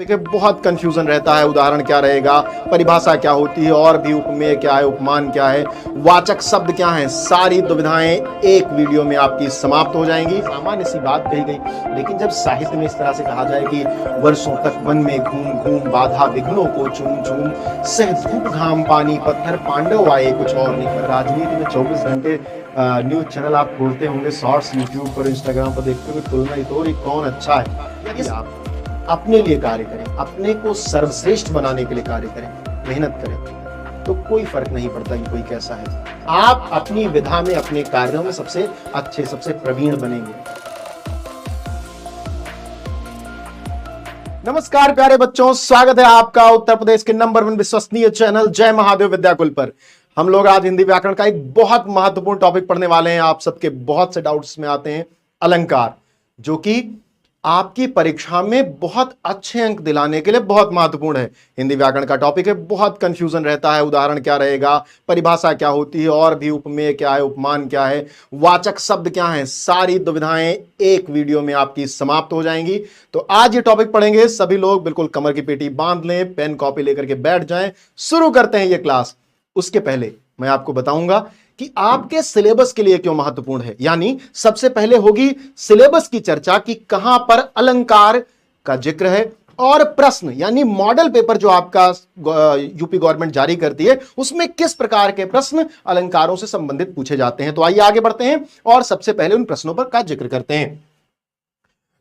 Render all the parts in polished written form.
देखिए बहुत कंफ्यूजन रहता है। उदाहरण क्या रहेगा, परिभाषा क्या होती है, और भी उपमेय क्या है, उपमान क्या है, वाचक शब्द क्या है, सारी दुविधाएं एक वीडियो में आपकी समाप्त हो जाएंगी। सामान्य सी बात कही गई, लेकिन जब साहित्य में इस तरह से कहा जाए कि वर्षों तक वन में घूम घूम बाधा विघ्नों को चूम चूम सह धूप घाम पानी पत्थर पांडव आए कुछ और नहीं। राजनीति में 24 घंटे न्यूज चैनल आप खोलते होंगे, शॉर्ट्स यूट्यूब पर इंस्टाग्राम पर देखते होंगे, तुलना ही तो कौन अच्छा है। यदि आप अपने लिए कार्य करें, अपने को सर्वश्रेष्ठ बनाने के लिए कार्य करें, मेहनत करें, तो कोई फर्क नहीं पड़ता कि कोई कैसा है। आप अपनी विधा में, अपने कार्यों में सबसे अच्छे, सबसे प्रवीण बनेंगे। नमस्कार प्यारे बच्चों, स्वागत है आपका उत्तर प्रदेश के नंबर 1 विश्वसनीय चैनल जय महादेव विद्याकुल पर। हम लोग आज हिंदी व्याकरण का एक बहुत महत्वपूर्ण टॉपिक पढ़ने वाले हैं। आप सबके बहुत से डाउट्स में आते हैं अलंकार, जो कि आपकी परीक्षा में बहुत अच्छे अंक दिलाने के लिए बहुत महत्वपूर्ण है। हिंदी व्याकरण का टॉपिक है, बहुत कंफ्यूजन रहता है। उदाहरण क्या रहेगा, परिभाषा क्या होती है, और भी उपमेय क्या है, उपमान क्या है, वाचक शब्द क्या है, सारी दुविधाएं एक वीडियो में आपकी समाप्त हो जाएंगी। तो आज ये टॉपिक पढ़ेंगे। सभी लोग बिल्कुल कमर की पेटी बांध लें, पेन कॉपी लेकर के बैठ जाएं। शुरू करते हैं ये क्लास। उसके पहले मैं आपको बताऊंगा कि आपके सिलेबस के लिए क्यों महत्वपूर्ण है। यानी सबसे पहले होगी सिलेबस की चर्चा कि कहां पर अलंकार का जिक्र है, और प्रश्न यानी मॉडल पेपर जो आपका यूपी गवर्नमेंट जारी करती है, उसमें किस प्रकार के प्रश्न अलंकारों से संबंधित पूछे जाते हैं। तो आइए आगे बढ़ते हैं और सबसे पहले उन प्रश्नों पर का जिक्र करते हैं।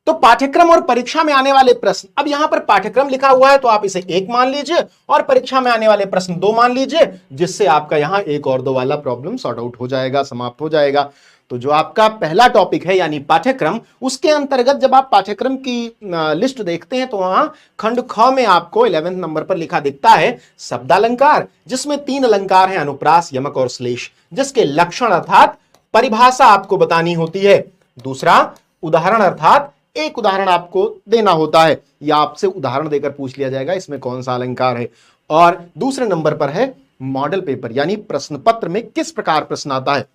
तो पाठ्यक्रम और परीक्षा में आने वाले प्रश्न, अब यहां पर पाठ्यक्रम लिखा हुआ है तो आप इसे 1 मान लीजिए, और परीक्षा में आने वाले प्रश्न 2 मान लीजिए, जिससे आपका यहां 1 और 2 वाला प्रॉब्लम सॉर्ट आउट हो जाएगा, समाप्त हो जाएगा। तो जो आपका पहला टॉपिक है यानी पाठ्यक्रम, उसके अंतर्गत जब आप पाठ्यक्रम की लिस्ट देखते हैं तो वहां खंड ख में आपको 11वें नंबर पर लिखा दिखता है शब्दालंकार, जिसमें 3 अलंकार हैं, अनुप्रास, यमक और श्लेष, जिसके लक्षण अर्थात परिभाषा आपको बतानी होती है। दूसरा उदाहरण, अर्थात एक उदाहरण आपको देना होता है, या आपसे उदाहरण देकर पूछ लिया जाएगा इसमें कौन सा अलंकार है। और दूसरे नंबर पर है मॉडल पेपर, यानी प्रश्न पत्र में किस प्रकार प्रश्न आता है।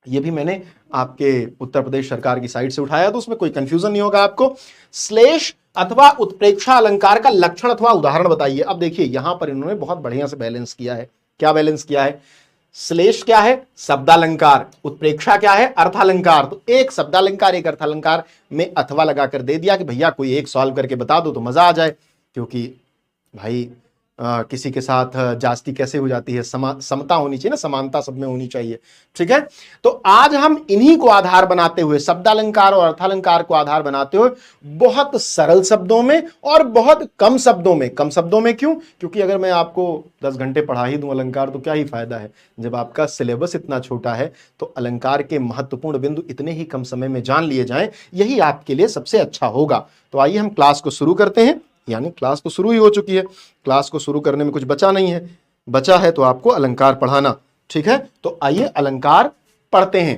यह भी मैंने आपके उत्तर प्रदेश सरकार की साइट से उठाया, तो उसमें कोई कंफ्यूजन नहीं होगा आपको। श्लेष अथवा उत्प्रेक्षा अलंकार का लक्षण अथवा उदाहरण बताइए। अब देखिए यहां पर इन्होंने बहुत बढ़िया से बैलेंस किया है। क्या बैलेंस किया है? श्लेष क्या है? शब्दालंकार। उत्प्रेक्षा क्या है? अर्थालंकार। तो एक शब्दालंकार एक अर्थालंकार में अथवा लगाकर दे दिया कि भैया कोई एक सॉल्व करके बता दो तो मजा आ जाए, क्योंकि भाई किसी के साथ जास्ती कैसे हो जाती है, समता होनी चाहिए ना, समानता सब में होनी चाहिए। ठीक है, तो आज हम इन्हीं को आधार बनाते हुए, शब्दालंकार और अर्थालंकार को आधार बनाते हुए, बहुत सरल शब्दों में और बहुत कम शब्दों में। कम शब्दों में क्यों? क्योंकि अगर मैं आपको 10 घंटे पढ़ा ही दूं अलंकार तो क्या ही फायदा है। जब आपका सिलेबस इतना छोटा है तो अलंकार के महत्वपूर्ण बिंदु इतने ही कम समय में जान लिए जाएं, यही आपके लिए सबसे अच्छा होगा। तो आइए हम क्लास को शुरू करते हैं। यानी क्लास तो शुरू ही हो चुकी है, क्लास को शुरू करने में कुछ बचा नहीं है, बचा है तो आपको अलंकार पढ़ाना। ठीक है, तो आइए अलंकार पढ़ते हैं।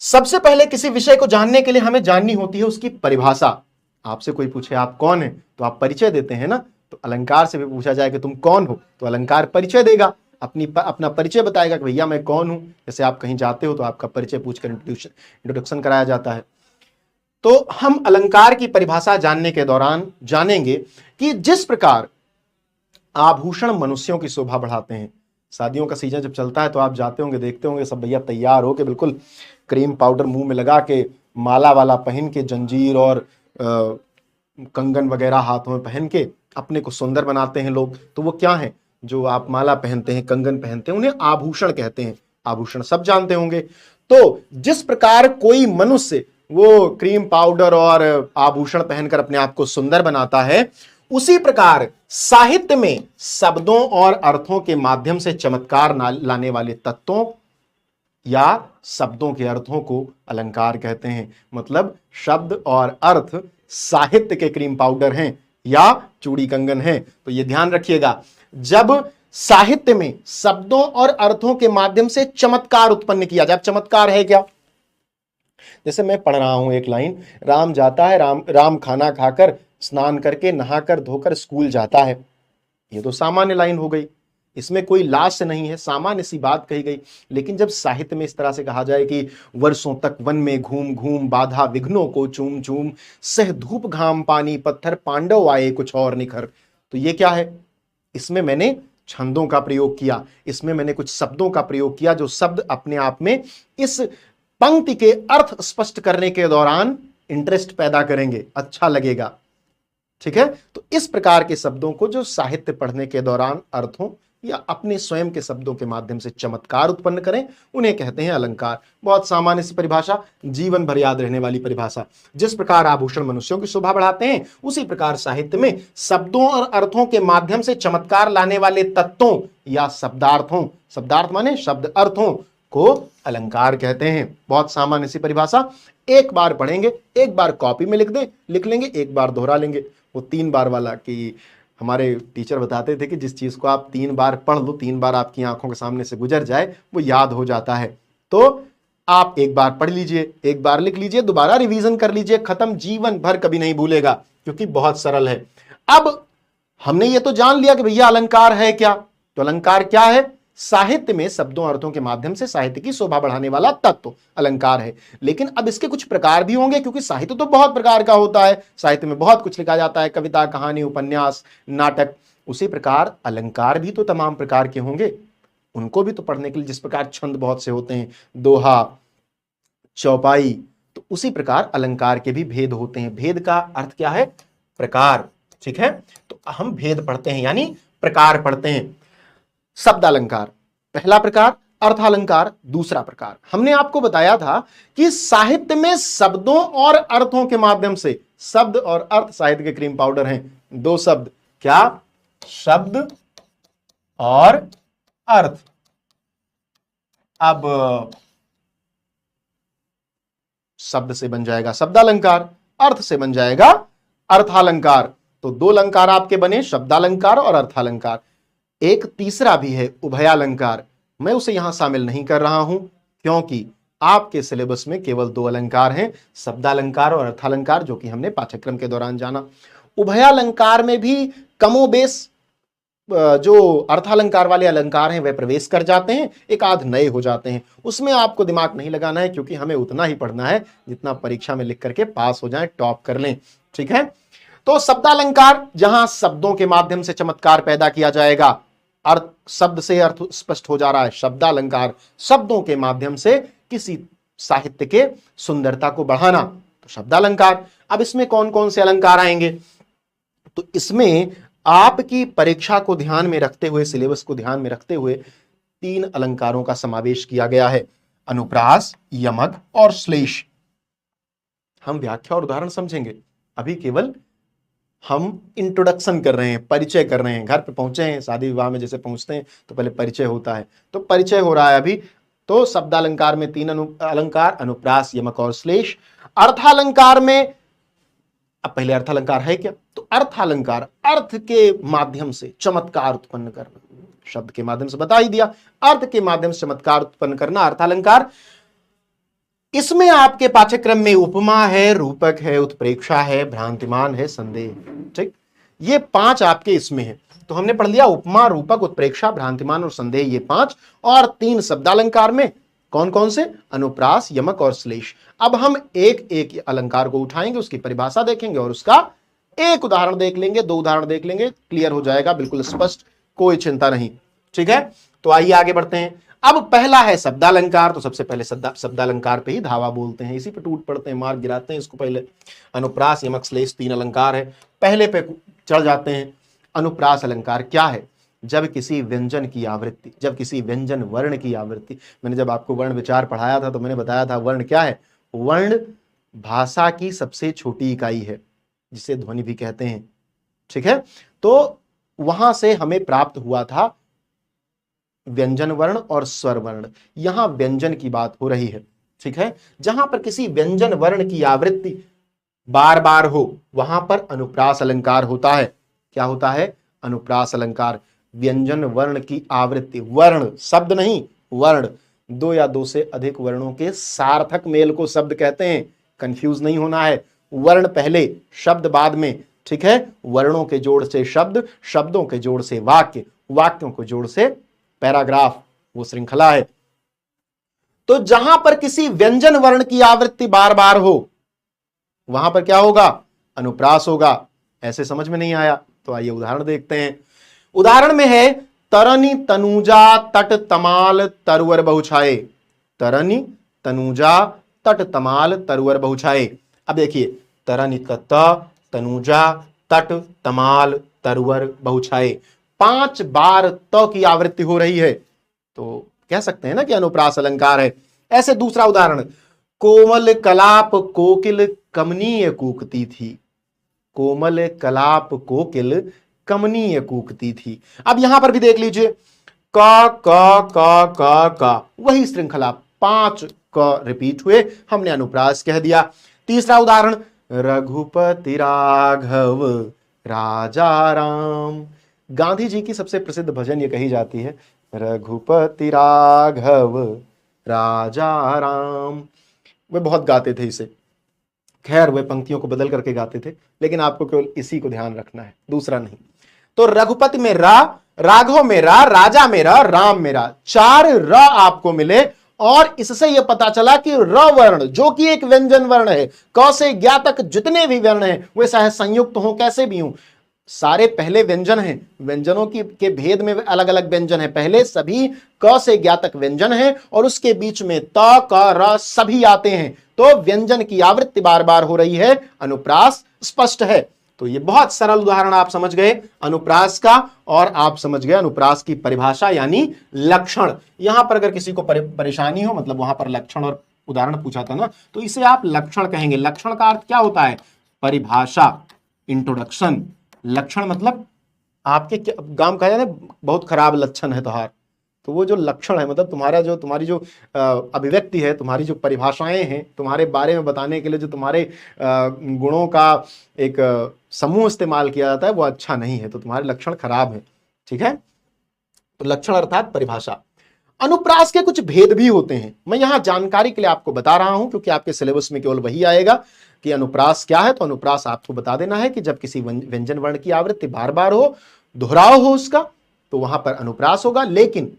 सबसे पहले किसी विषय को जानने के लिए हमें जाननी होती है उसकी परिभाषा। आपसे कोई पूछे आप कौन है तो आप परिचय देते हैं ना, तो अलंकार से भी पूछा जाए कि तुम कौन हो तो अलंकार परिचय देगा, अपना परिचय बताएगा कि भैया मैं कौन हूं। जैसे आप कहीं जाते हो तो आपका परिचय पूछकर इंट्रोडक्शन कराया जाता है। तो हम अलंकार की परिभाषा जानने के दौरान जानेंगे कि जिस प्रकार आभूषण मनुष्यों की शोभा बढ़ाते हैं। शादियों का सीजन जब चलता है तो आप जाते होंगे, देखते होंगे सब भैया तैयार हो के बिल्कुल क्रीम पाउडर मुंह में लगा के, माला वाला पहन के, जंजीर और कंगन वगैरह हाथों में पहन के अपने को सुंदर बनाते हैं लोग। तो वो क्या है? जो आप माला पहनते हैं, कंगन पहनते हैं, उन्हें आभूषण कहते हैं। आभूषण सब जानते होंगे। तो जिस प्रकार कोई मनुष्य वो क्रीम पाउडर और आभूषण पहनकर अपने आप को सुंदर बनाता है, उसी प्रकार साहित्य में शब्दों और अर्थों के माध्यम से चमत्कार लाने वाले तत्वों या शब्दों के अर्थों को अलंकार कहते हैं। मतलब शब्द और अर्थ साहित्य के क्रीम पाउडर हैं या चूड़ी कंगन हैं। तो ये ध्यान रखिएगा, जब साहित्य में शब्दों और अर्थों के माध्यम से चमत्कार उत्पन्न किया जाए। चमत्कार है क्या? जैसे मैं पढ़ रहा हूं एक लाइन, राम जाता है, राम खाना खाकर, स्नान करके, नहाकर, धोकर स्कूल जाता है। ये तो सामान्य लाइन हो गई। इसमें कोई लाश नहीं है, सामान्य सी बात कही गई। लेकिन जब साहित्य में इस तरह से कहा जाए कि वर्षों तक वन में घूम घूम बाधा विघ्नों को चूम चूम, सह धूप घाम पानी पत्थर पांडव आए कुछ और निखर, तो ये क्या है? इसमें मैंने छंदों का प्रयोग किया, इसमें मैंने कुछ शब्दों का प्रयोग किया, जो शब्द अपने आप में इस पंक्ति के अर्थ स्पष्ट करने के दौरान इंटरेस्ट पैदा करेंगे, अच्छा लगेगा। ठीक है, तो इस प्रकार के शब्दों को जो साहित्य पढ़ने के दौरान अर्थों या अपने स्वयं के शब्दों के माध्यम से चमत्कार उत्पन्न करें, उन्हें कहते हैं अलंकार। बहुत सामान्य सी परिभाषा, जीवन भर याद रहने वाली परिभाषा। जिस प्रकार आभूषण मनुष्यों की शोभा बढ़ाते हैं, उसी प्रकार साहित्य में शब्दों और अर्थों के माध्यम से चमत्कार लाने वाले तत्वों या शब्दार्थों, शब्दार्थ माने शब्द अर्थों, को अलंकार कहते हैं। बहुत सामान्य सी परिभाषा, एक बार पढ़ेंगे, एक बार कॉपी में लिख लेंगे, एक बार दोहरा लेंगे। वो 3 बार वाला, कि हमारे टीचर बताते थे कि जिस चीज को आप 3 बार पढ़ लो, 3 बार आपकी आंखों के सामने से गुजर जाए, वो याद हो जाता है। तो आप एक बार पढ़ लीजिए, एक बार लिख लीजिए, दोबारा रिवीजन कर लीजिए, खत्म, जीवन भर कभी नहीं भूलेगा, क्योंकि बहुत सरल है। अब हमने ये तो जान लिया कि भैया अलंकार है क्या। तो अलंकार क्या है? साहित्य में शब्दों अर्थों के माध्यम से साहित्य की शोभा बढ़ाने वाला तत्व अलंकार है। लेकिन अब इसके कुछ प्रकार भी होंगे, क्योंकि साहित्य तो बहुत प्रकार का होता है, साहित्य में बहुत कुछ लिखा जाता है, कविता, कहानी, उपन्यास, नाटक। उसी प्रकार अलंकार भी तो तमाम प्रकार के होंगे, उनको भी तो पढ़ने के लिए, जिस प्रकार छंद बहुत से होते हैं, दोहा, चौपाई, तो उसी प्रकार अलंकार के भी भेद होते हैं। भेद का अर्थ क्या है? प्रकार। ठीक है, तो हम भेद पढ़ते हैं, यानी प्रकार पढ़ते हैं। शब्द अलंकार पहला प्रकार, अर्थालंकार दूसरा प्रकार। हमने आपको बताया था कि साहित्य में शब्दों और अर्थों के माध्यम से, शब्द और अर्थ साहित्य के क्रीम पाउडर हैं, 2 शब्द, क्या? शब्द और अर्थ। अब शब्द से बन जाएगा शब्दालंकार, अर्थ से बन जाएगा अर्थालंकार। तो 2 अलंकार आपके बने, शब्दालंकार और अर्थालंकार। एक तीसरा भी है, उभयालंकार। मैं उसे यहां शामिल नहीं कर रहा हूं, क्योंकि आपके सिलेबस में केवल 2 अलंकार हैं, शब्दालंकार और अर्थालंकार, जो कि हमने पाठ्यक्रम के दौरान जाना। उभयालंकार में भी कमोबेश जो अर्थालंकार वाले अलंकार हैं वह प्रवेश कर जाते हैं, एक आध नए हो जाते हैं। उसमें आपको दिमाग नहीं लगाना है, क्योंकि हमें उतना ही पढ़ना है जितना परीक्षा में लिख करके पास हो जाए, टॉप कर लें। ठीक है, तो शब्दालंकार, जहां शब्दों के माध्यम से चमत्कार पैदा किया जाएगा, अर्थ, शब्द से अर्थ स्पष्ट हो जा रहा है। शब्दालंकार, शब्दों के माध्यम से किसी साहित्य के सुंदरता को बढ़ाना, तो शब्दालंकार। अब इसमें कौन कौन से अलंकार आएंगे? तो इसमें आपकी परीक्षा को ध्यान में रखते हुए, सिलेबस को ध्यान में रखते हुए 3 अलंकारों का समावेश किया गया है, अनुप्रास, यमक और श्लेष। हम व्याख्या और उदाहरण समझेंगे, अभी केवल हम इंट्रोडक्शन कर रहे हैं, परिचय कर रहे हैं। घर पे पहुंचे हैं, शादी विवाह में जैसे पहुंचते हैं तो पहले परिचय होता है, तो परिचय हो रहा है अभी। तो शब्दालंकार में 3 अलंकार, अनुप्रास, यमक और श्लेष। अर्थालंकार में, अब पहले अर्थालंकार है क्या? तो अर्थालंकार, अर्थ के माध्यम से चमत्कार उत्पन्न करना, शब्द के माध्यम से बता ही दिया, अर्थ के माध्यम से चमत्कार उत्पन्न करना अर्थालंकार। इसमें आपके पाठ्यक्रम में उपमा है, रूपक है, उत्प्रेक्षा है, भ्रांतिमान है, संदेह। ठीक, ये 5 आपके इसमें है। तो हमने पढ़ लिया उपमा, रूपक, उत्प्रेक्षा, भ्रांतिमान और संदेह, ये 5, और 3 शब्दालंकार में कौन कौन से? अनुप्रास, यमक और श्लेष। अब हम एक एक अलंकार को उठाएंगे, उसकी परिभाषा देखेंगे और उसका एक उदाहरण देख लेंगे, 2 उदाहरण देख लेंगे, क्लियर हो जाएगा, बिल्कुल स्पष्ट, कोई चिंता नहीं। ठीक है, तो आइए आगे बढ़ते हैं। अब पहला है शब्दालंकार, तो सबसे पहले शब्दालंकार पे ही धावा बोलते हैं, इसी पे टूट पड़ते हैं, मार गिराते हैं इसको पहले। अनुप्रास, यमक, श्लेष 3 अलंकार है, पहले पे चढ़ जाते हैं। अनुप्रास अलंकार क्या है? जब किसी व्यंजन की आवृत्ति, जब किसी व्यंजन वर्ण की आवृत्ति, मैंने जब आपको वर्ण विचार पढ़ाया था तो मैंने बताया था वर्ण क्या है? वर्ण भाषा की सबसे छोटी इकाई है, जिसे ध्वनि भी कहते हैं। ठीक है, तो वहां से हमें प्राप्त हुआ था व्यंजन वर्ण और स्वर वर्ण। यहां व्यंजन की बात हो रही है। ठीक है, जहां पर किसी व्यंजन वर्ण की आवृत्ति बार बार हो, वहां पर अनुप्रास अलंकार होता है। क्या होता है? अनुप्रास अलंकार। व्यंजन वर्ण की आवृत्ति, वर्ण शब्द नहीं, वर्ण, 2 या 2 से अधिक वर्णों के सार्थक मेल को शब्द कहते हैं, कंफ्यूज नहीं होना है। वर्ण पहले, शब्द बाद में। ठीक है, वर्णों के जोड़ से शब्द, शब्दों के जोड़ से वाक्य, वाक्यों के जोड़ से पैराग्राफ, वो श्रृंखला है। तो जहां पर किसी व्यंजन वर्ण की आवृत्ति बार बार हो वहां पर क्या होगा, अनुप्रास होगा। ऐसे समझ में नहीं आया तो आइए उदाहरण देखते हैं। उदाहरण में है तरनी तनुजा तट तमाल तरवर बहुछाए, तरनी तनुजा तट तमाल तरवर बहुछाए। अब देखिए तरनी का त, तनुजा, तट, तमाल, तरवर, बहुछाए, 5 बार त की आवृत्ति हो रही है, तो कह सकते हैं ना कि अनुप्रास अलंकार है। ऐसे दूसरा उदाहरण, कोमल कलाप कोकिल कमनीय कूकती थी, कोमल कलाप कोकिल कमनीय कूकती थी। अब यहां पर भी देख लीजिए क क क क क, वही श्रृंखला 5 क रिपीट हुए, हमने अनुप्रास कह दिया। तीसरा उदाहरण, रघुपति राघव राजा राम, गांधी जी की सबसे प्रसिद्ध भजन ये कही जाती है, रघुपति राघव राजा राम। वे बहुत गाते थे इसे, खैर वे पंक्तियों को बदल करके गाते थे, लेकिन आपको केवल इसी को ध्यान रखना है, दूसरा नहीं। तो रघुपति में रा, राघव में रा, राजा में रा, राम में रा, 4 र आपको मिले। और इससे यह पता चला कि र वर्ण जो कि एक व्यंजन वर्ण है, क से ज्ञ तक जितने भी वर्ण हैं वे चाहे संयुक्त हो कैसे भी हों, सारे पहले व्यंजन हैं। व्यंजनों की के भेद में अलग अलग व्यंजन है, पहले सभी क से ज्ञ तक व्यंजन है और उसके बीच में त क र सभी आते हैं, तो व्यंजन की आवृत्ति बार बार हो रही है, अनुप्रास स्पष्ट है। तो ये बहुत सरल उदाहरण आप समझ गए अनुप्रास का, और आप समझ गए अनुप्रास की परिभाषा यानी लक्षण। यहां पर अगर किसी को परेशानी हो, मतलब वहां पर लक्षण और उदाहरण पूछा था ना, तो इसे आप लक्षण कहेंगे। लक्षण का अर्थ क्या होता है, परिभाषा, इंट्रोडक्शन। लक्षण मतलब आपके गांव कहा जाए ना बहुत खराब लक्षण है तोहार, तो वो जो लक्षण है मतलब तुम्हारी जो अभिव्यक्ति है, तुम्हारी जो परिभाषाएं हैं, तुम्हारे बारे में बताने के लिए जो तुम्हारे गुणों का एक समूह इस्तेमाल किया जाता है वो अच्छा नहीं है, तो तुम्हारे लक्षण खराब है, ठीक है। तो लक्षण अर्थात परिभाषा। अनुप्रास के कुछ भेद भी होते हैं, मैं यहां जानकारी के लिए आपको बता रहा हूं क्योंकि आपके सिलेबस में केवल वही आएगा कि अनुप्रास क्या है। तो अनुप्रास आपको बता देना है कि जब किसी व्यंजन वर्ण की आवृत्ति बार बार हो, दोहराव हो उसका, तो वहां पर अनुप्रास होगा। लेकिन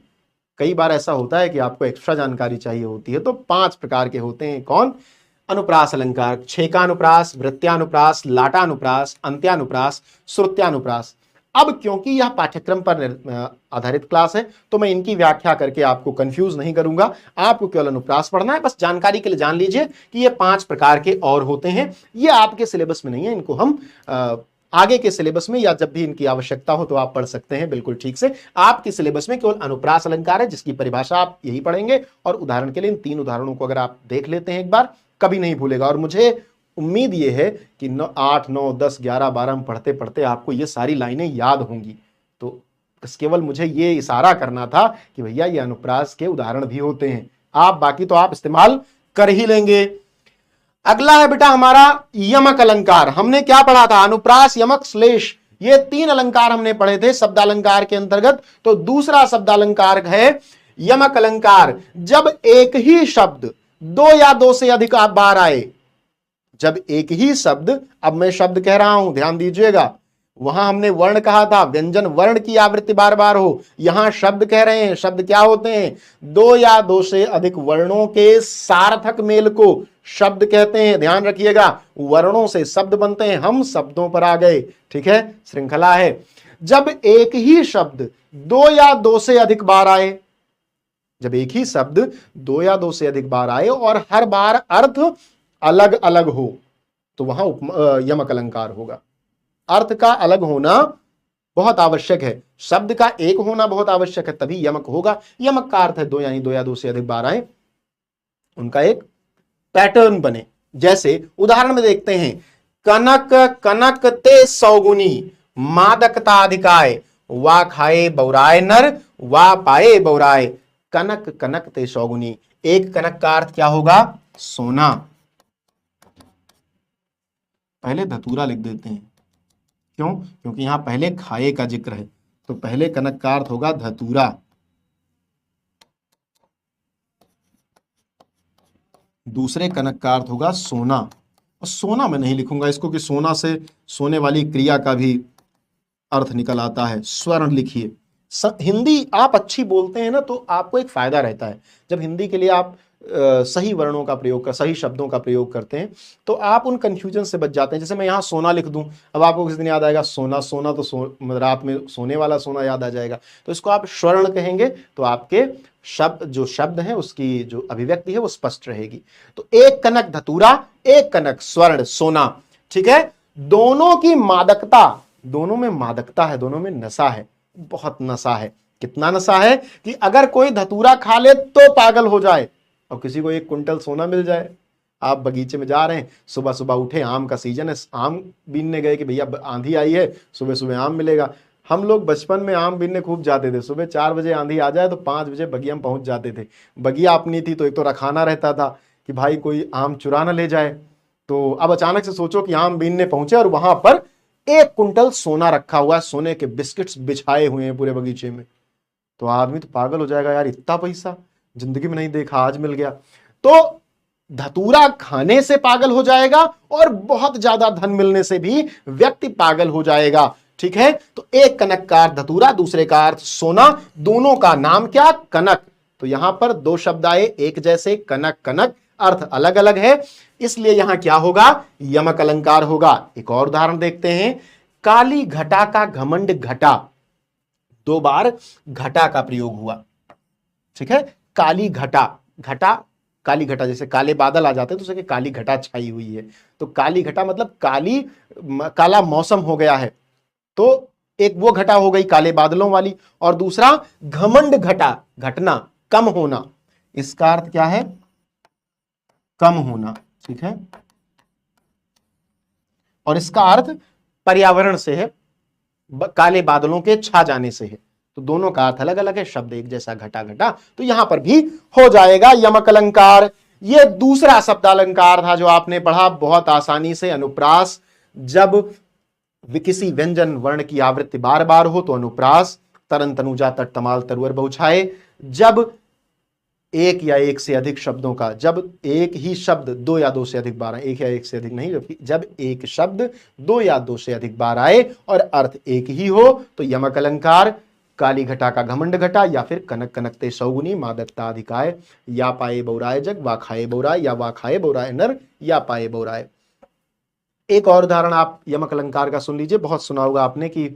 कई बार ऐसा होता है कि आपको एक्स्ट्रा जानकारी चाहिए होती है, तो 5 प्रकार के होते हैं। कौन? अनुप्रास अलंकार, छेकानुप्रास, वृत्त्यानुप्रास, लाटानुप्रास, अंत्यानुप्रास, श्रुत्यानुप्रास। अब क्योंकि यह पाठ्यक्रम पर आधारित क्लास है तो मैं इनकी व्याख्या करके आपको कंफ्यूज नहीं करूंगा, आपको केवल अनुप्रास पढ़ना है। बस जानकारी के लिए जान लीजिए कि ये 5 प्रकार के और होते हैं, ये आपके सिलेबस में नहीं है, इनको हम आगे के सिलेबस में या जब भी इनकी आवश्यकता हो तो आप पढ़ सकते हैं बिल्कुल ठीक से। आपके सिलेबस में केवल अनुप्रास अलंकार है जिसकी परिभाषा आप यही पढ़ेंगे, और उदाहरण के लिए इन 3 उदाहरणों को अगर आप देख लेते हैं एक बार, कभी नहीं भूलेगा। और मुझे उम्मीद ये है कि 8, 9, 10, 11, 12 में पढ़ते पढ़ते आपको ये सारी लाइनें याद होंगी। तो बस केवल मुझे ये इशारा करना था कि भैया ये अनुप्रास के उदाहरण भी होते हैं, आप बाकी तो आप इस्तेमाल कर ही लेंगे। अगला है बेटा हमारा यमक अलंकार। हमने क्या पढ़ा था? अनुप्रास, यमक, श्लेष, ये 3 अलंकार हमने पढ़े थे शब्दालंकार के अंतर्गत। तो दूसरा शब्दालंकार है यमक अलंकार। जब एक ही शब्द 2 या 2 से अधिक बार आए, जब एक ही शब्द, अब मैं शब्द कह रहा हूं ध्यान दीजिएगा, वहां हमने वर्ण कहा था, व्यंजन वर्ण की आवृत्ति बार बार हो, यहां शब्द कह रहे हैं। शब्द क्या होते हैं? 2 या 2 से अधिक वर्णों के सार्थक मेल को शब्द कहते हैं। ध्यान रखिएगा, वर्णों से शब्द बनते हैं, हम शब्दों पर आ गए, ठीक है, श्रृंखला है। जब एक ही शब्द 2 या 2 से अधिक बार आए, जब एक ही शब्द 2 या 2 से अधिक बार आए और हर बार अर्थ अलग अलग हो, तो वहां यमक अलंकार होगा। अर्थ का अलग होना बहुत आवश्यक है, शब्द का एक होना बहुत आवश्यक है, तभी यमक होगा। यमक का अर्थ है 2 यानी 2 या 2 से अधिक बार आए, उनका एक पैटर्न बने। जैसे उदाहरण में देखते हैं, कनक कनक ते सौगुनी मादकता अधिकाय, वा खाए बौराए नर, वा पाए बौराए। कनक कनक ते सौगुनी, एक कनक का अर्थ क्या होगा? सोना। पहले धतूरा लिख देते हैं, क्यों? क्योंकि यहां पहले खाए का जिक्र है, तो पहले कनक का अर्थ होगा धतूरा, दूसरे कनक का अर्थ होगा सोना। और सोना मैं नहीं लिखूंगा इसको कि सोना से सोने वाली क्रिया का भी अर्थ निकल आता है। स्वर्ण लिखिए। हिंदी आप अच्छी बोलते हैं ना तो आपको एक फायदा रहता है। जब हिंदी के लिए आप सही वर्णों का प्रयोग कर, सही शब्दों का प्रयोग करते हैं तो आप उन कंफ्यूजन से बच जाते हैं। जैसे मैं यहाँ सोना लिख दूं, अब आपको किस दिन याद आएगा सोना, सोना तो रात में सोने वाला सोना याद आ जाएगा। तो इसको आप स्वर्ण कहेंगे तो आपके जो शब्द है उसकी जो अभिव्यक्ति है वो स्पष्ट रहेगी। तो एक कनक धतूरा, एक कनक स्वर्ण सोना। ठीक है, दोनों की मादकता, दोनों में मादकता है, दोनों में नशा है, बहुत नशा है। कितना नशा है कि अगर कोई धतूरा खा ले तो पागल हो जाए और किसी को 1 कुंटल सोना मिल जाए। आप बगीचे में जा रहे हैं, सुबह सुबह उठे, आम का सीजन है, आम बीनने गए कि भैया आंधी आई है, सुबह सुबह आम मिलेगा। हम लोग बचपन में आम बीनने खूब जाते थे। सुबह 4 बजे आंधी आ जाए तो 5 बजे बगिया में पहुंच जाते थे। बगिया अपनी थी तो एक तो रखाना रहता था कि भाई कोई आम चुरा ना ले जाए। तो अब अचानक से सोचो कि आम बीनने पहुंचे और वहां पर 1 कुंटल सोना रखा हुआ है, सोने के बिस्किट्स बिछाए हुए हैं पूरे बगीचे में। तो आदमी तो पागल हो जाएगा, यार इतना पैसा जिंदगी में नहीं देखा, आज मिल गया। तो धतूरा खाने से पागल हो जाएगा और बहुत ज्यादा धन मिलने से भी व्यक्ति पागल हो जाएगा। ठीक है, तो एक कनक का अर्थ धतूरा, दूसरे का अर्थ सोना, दोनों का नाम क्या, कनक। तो यहां पर 2 शब्द आए एक जैसे, कनक कनक, अर्थ अलग अलग है, इसलिए यहां क्या होगा, यमक अलंकार होगा। एक और उदाहरण देखते हैं। काली घटा का घमंड घटा, 2 बार घटा का प्रयोग हुआ। ठीक है, काली घटा, घटा काली घटा, जैसे काले बादल आ जाते हैं तो उसे काली घटा छाई हुई है। तो काली घटा मतलब काला मौसम हो गया है। तो एक वो घटा हो गई काले बादलों वाली, और दूसरा घमंड घटा, घटना, कम होना, इसका अर्थ क्या है, कम होना। ठीक है, और इसका अर्थ पर्यावरण से है, काले बादलों के छा जाने से है। तो दोनों का अर्थ अलग अलग है, शब्द एक जैसा, घटा घटा। तो यहां पर भी हो जाएगा यमक अलंकार। यह दूसरा शब्द अलंकार था जो आपने पढ़ा बहुत आसानी से, अनुप्रास। जब किसी व्यंजन वर्ण की आवृत्ति बार बार हो तो अनुप्रास। तरन तनुजा तट तमाल तरुअर बहुछाए। जब एक या एक से अधिक शब्दों का, जब एक ही शब्द 2 या 2 से अधिक बार आए, एक या एक से अधिक नहीं, जबकि जब एक शब्द 2 या 2 से अधिक बार आए और अर्थ एक ही हो तो यमक अलंकार। काली घटा का घमंड घटा, या फिर कनक कनकते सौगुनी मादकता अधिकाय, या पाए बौराए जग, वा खाए बौराए, या वा खाए बौराए नर, या पाए बौराए। एक और उदाहरण आप यमक अलंकार का सुन लीजिए, बहुत सुना होगा आपने कि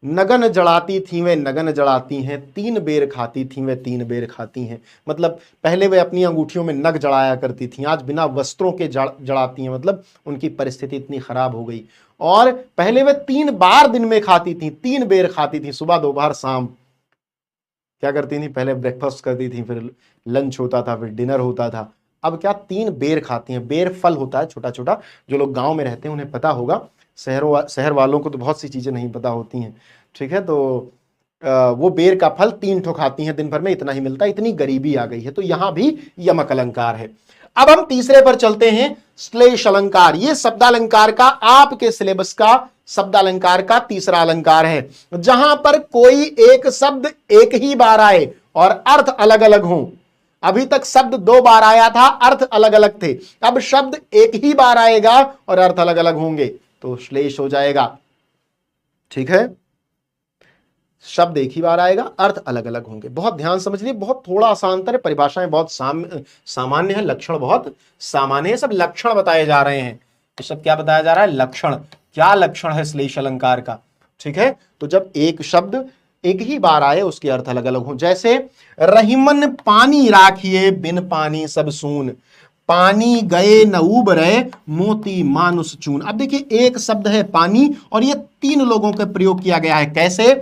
नगन जड़ाती थी वे नगन जड़ाती हैं, 3 बेर खाती थी वे 3 बेर खाती हैं। मतलब पहले वे अपनी अंगूठियों में नग जड़ाया करती थी, आज बिना वस्त्रों के जड़ाती हैं। मतलब उनकी परिस्थिति इतनी खराब हो गई। और पहले वे 3 बार दिन में खाती थी, 3 बेर खाती थी, सुबह दोपहर शाम। क्या करती थी, पहले ब्रेकफास्ट करती थी, फिर लंच होता था, फिर डिनर होता था। अब क्या 3 बेर खाती हैं। बेर फल होता है छोटा छोटा, जो लोग गांव में रहते हैं उन्हें पता होगा, शहर वालों को तो बहुत सी चीजें नहीं पता होती हैं। ठीक है, तो वो बेर का फल 3 ठो खाती हैं दिन भर में, इतना ही मिलता है, इतनी गरीबी आ गई है। तो यहां भी यमक अलंकार है। अब हम तीसरे पर चलते हैं, श्लेष अलंकार। ये शब्दालंकार का, आपके सिलेबस का शब्दालंकार का तीसरा अलंकार है, जहां पर कोई एक शब्द एक ही बार आए और अर्थ अलग अलग हों। अभी तक शब्द 2 बार आया था, अर्थ अलग अलग थे। अब शब्द एक ही बार आएगा और अर्थ अलग अलग होंगे तो श्लेष हो जाएगा। ठीक है, शब्द एक ही बार आएगा, अर्थ अलग अलग होंगे। बहुत ध्यान समझ लिए, बहुत थोड़ा आसान है, परिभाषाएं बहुत सामान्य है, लक्षण बहुत सामान्य है, सब लक्षण बताए जा रहे हैं। ये सब क्या बताया जा रहा है, लक्षण। क्या लक्षण है श्लेष अलंकार का। ठीक है, तो जब एक शब्द एक ही बार आए उसके अर्थ अलग अलग हो। जैसे रहीमन पानी राखिए बिन पानी सब सून, पानी गए न उबरे मोती मानुष चून। अब देखिए एक शब्द है पानी और ये 3 लोगों के प्रयोग किया गया है। कैसे,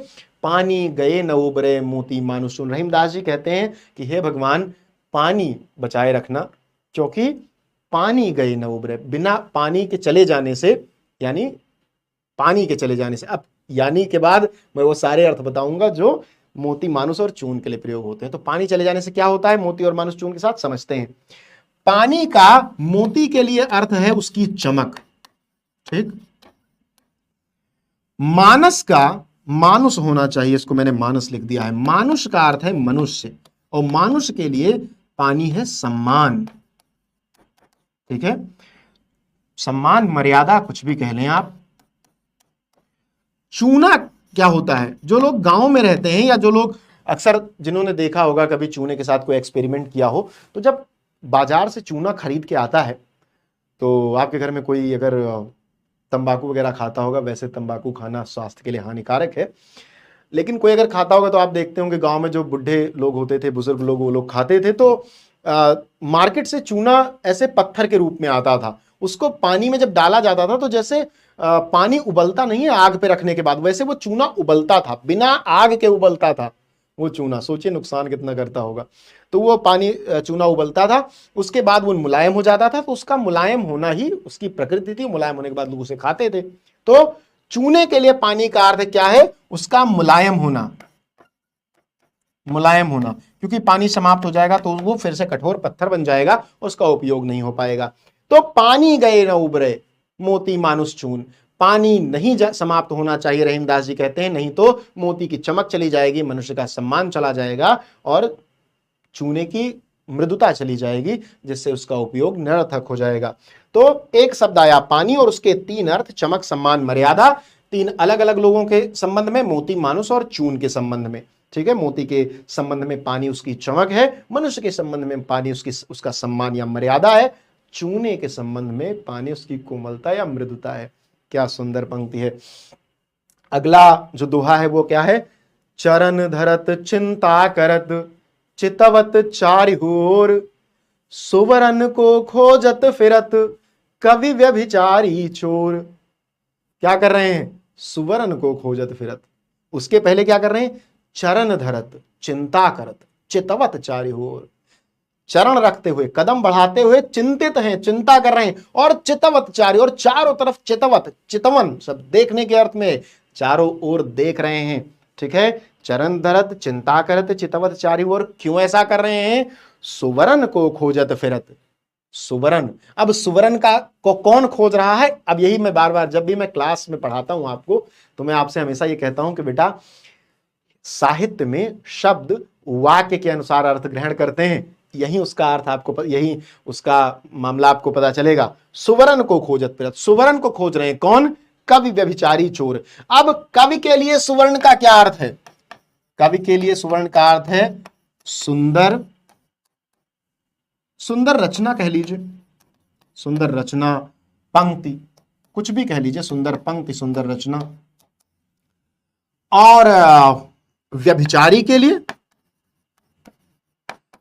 पानी गए न उबरे मोती मानुष चून। रहीमदास जी कहते हैं कि हे भगवान पानी बचाए रखना, क्योंकि पानी गए न उबरे, बिना पानी के चले जाने से, यानी पानी के चले जाने से। अब यानी के बाद मैं वो सारे अर्थ बताऊंगा जो मोती मानुष और चून के लिए प्रयोग होते हैं। तो पानी चले जाने से क्या होता है, मोती और मानुष चून के साथ समझते हैं। पानी का मोती के लिए अर्थ है उसकी चमक। ठीक, मानस का, मानुष होना चाहिए, इसको मैंने मानस लिख दिया है। मानुष का अर्थ है मनुष्य, और मानुष के लिए पानी है सम्मान। ठीक है, सम्मान मर्यादा कुछ भी कह लें आप। चूना क्या होता है? जो लोग गांव में रहते हैं या जो लोग अक्सर जिन्होंने देखा होगा कभी चूने के साथ कोई एक्सपेरिमेंट किया हो, तो जब बाजार से चूना खरीद के आता है तो आपके घर में कोई अगर तंबाकू वगैरह खाता होगा, वैसे तंबाकू खाना स्वास्थ्य के लिए हानिकारक है, लेकिन कोई अगर खाता होगा तो आप देखते होंगे गांव में जो बुढ़े लोग होते थे, बुजुर्ग लोग, वो लोग खाते थे। तो मार्केट से चूना ऐसे पत्थर के रूप में आता था, उसको पानी में जब डाला जाता था तो जैसे पानी उबलता नहीं है आग पे रखने के बाद, वैसे वो चूना उबलता था, बिना आग के उबलता था वो चूना। सोचिए नुकसान कितना करता होगा। तो वो पानी चूना उबलता था, उसके बाद वो मुलायम हो जाता था, तो उसका मुलायम होना ही उसकी प्रकृति थी, मुलायम होने के बाद लोग उसे खाते थे। तो चूने के लिए पानी का अर्थ क्या है? उसका मुलायम होना, मुलायम होना, क्योंकि पानी समाप्त हो जाएगा तो वो फिर से कठोर पत्थर बन जाएगा, उसका उपयोग नहीं हो पाएगा। तो पानी गए न उबरे मोती मानुष चून, पानी नहीं समाप्त होना चाहिए, रहीमदास जी कहते हैं, नहीं तो मोती की चमक चली जाएगी, मनुष्य का सम्मान चला जाएगा और चूने की मृदुता चली जाएगी, जिससे उसका उपयोग निरर्थक हो जाएगा। तो एक शब्द आया पानी और उसके तीन अर्थ, चमक, सम्मान, मर्यादा, तीन अलग अलग लोगों के संबंध में, मोती, मानुष और चून के संबंध में। ठीक है, मोती के संबंध में पानी उसकी चमक है, मनुष्य के संबंध में पानी उसका सम्मान या मर्यादा है, चूने के संबंध में पानी उसकी कोमलता या मृदुता है। क्या सुंदर पंक्ति है। अगला जो दोहा है वो क्या है? चरण धरत चिंता करत, चितवत चारिहोर, सुवरन को खोजत फिरत, कवि व्यभिचारी चोर। क्या कर रहे हैं? सुवरन को खोजत फिरत। उसके पहले क्या कर रहे हैं? चरण धरत, चिंता करत, चितवत चारिहोर। चरण रखते हुए, कदम बढ़ाते हुए चिंतित हैं, चिंता कर रहे हैं, और चितवत चारी, और चारों तरफ चितवत, चितवन सब देखने के अर्थ में, चारों ओर देख रहे हैं। ठीक है, चरण धरत, चिंता करत, चितवत चारी ओर। क्यों ऐसा कर रहे हैं? सुवरन को खोजत फिरत। सुवरन, अब सुवरन को कौन खोज रहा है? अब यही मैं बार बार जब भी मैं क्लास में पढ़ाता हूं आपको, तो मैं आपसे हमेशा ये कहता हूं कि बेटा, साहित्य में शब्द वाक्य के अनुसार अर्थ ग्रहण करते हैं, यही उसका अर्थ आपको, यही उसका मामला आपको पता चलेगा। सुवरन को खोजत फिरत, सुवरन को खोज रहे हैं कौन? कवि व्यभिचारी चोर। अब कवि के लिए सुवर्ण का क्या अर्थ है? कवि के लिए सुवर्ण का अर्थ है सुंदर, सुंदर रचना कह लीजिए, सुंदर रचना, पंक्ति, कुछ भी कह लीजिए, सुंदर पंक्ति, सुंदर रचना। और व्यभिचारी के लिए,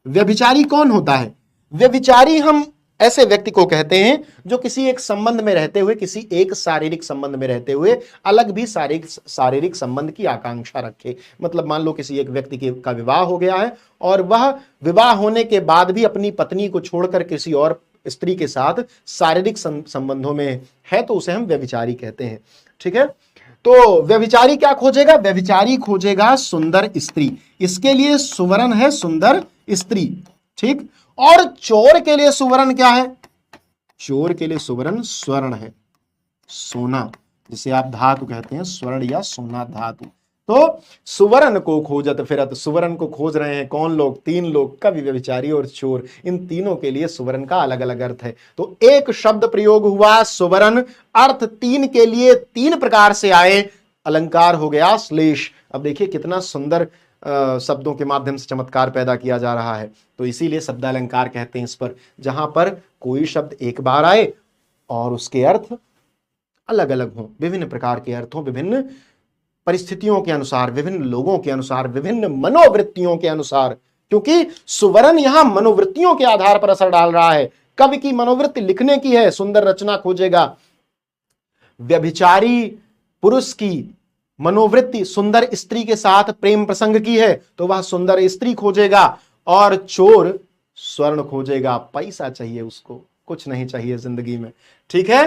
व्यभिचारी कौन होता है? व्यभिचारी हम ऐसे व्यक्ति को कहते हैं जो किसी एक संबंध में रहते हुए, किसी एक शारीरिक संबंध में रहते हुए अलग भी शारीरिक संबंध की आकांक्षा रखे। मतलब मान लो किसी एक व्यक्ति का विवाह हो गया है और वह विवाह होने के बाद भी अपनी पत्नी को छोड़कर किसी और स्त्री के साथ शारीरिक संबंधों में है, तो उसे हम व्यभिचारी कहते हैं। ठीक है, तो व्यभिचारी क्या खोजेगा? व्यभिचारी खोजेगा सुंदर स्त्री, इसके लिए सुवर्ण है सुंदर स्त्री। ठीक, और चोर के लिए सुवर्ण क्या है? चोर के लिए सुवर्ण स्वर्ण है, सोना, जिसे आप धातु कहते हैं, स्वर्ण या सोना धातु। तो सुवर्ण को खोजत फिरत, सुवर्ण को खोज रहे हैं कौन लोग? तीन लोग, कवि, व्यभिचारी और चोर। इन तीनों के लिए सुवर्ण का अलग अलग अर्थ है। तो एक शब्द प्रयोग हुआ सुवर्ण, अर्थ तीन के लिए तीन प्रकार से आए, अलंकार हो गया श्लेष। अब देखिए कितना सुंदर शब्दों के माध्यम से चमत्कार पैदा किया जा रहा है। तो इसीलिए शब्दालंकार कहते हैं इस पर, जहां पर कोई शब्द एक बार आए और उसके अर्थ अलग अलग हों, विभिन्न प्रकार के अर्थ हों, विभिन्न परिस्थितियों के अनुसार, विभिन्न लोगों के अनुसार, विभिन्न मनोवृत्तियों के अनुसार, क्योंकि सुवर्ण यहां मनोवृत्तियों के आधार पर असर डाल रहा है। कवि की मनोवृत्ति लिखने की है, सुंदर रचना खोजेगा। व्यभिचारी पुरुष की मनोवृत्ति सुंदर स्त्री के साथ प्रेम प्रसंग की है, तो वह सुंदर स्त्री खोजेगा। और चोर स्वर्ण खोजेगा, पैसा चाहिए उसको, कुछ नहीं चाहिए जिंदगी में। ठीक है,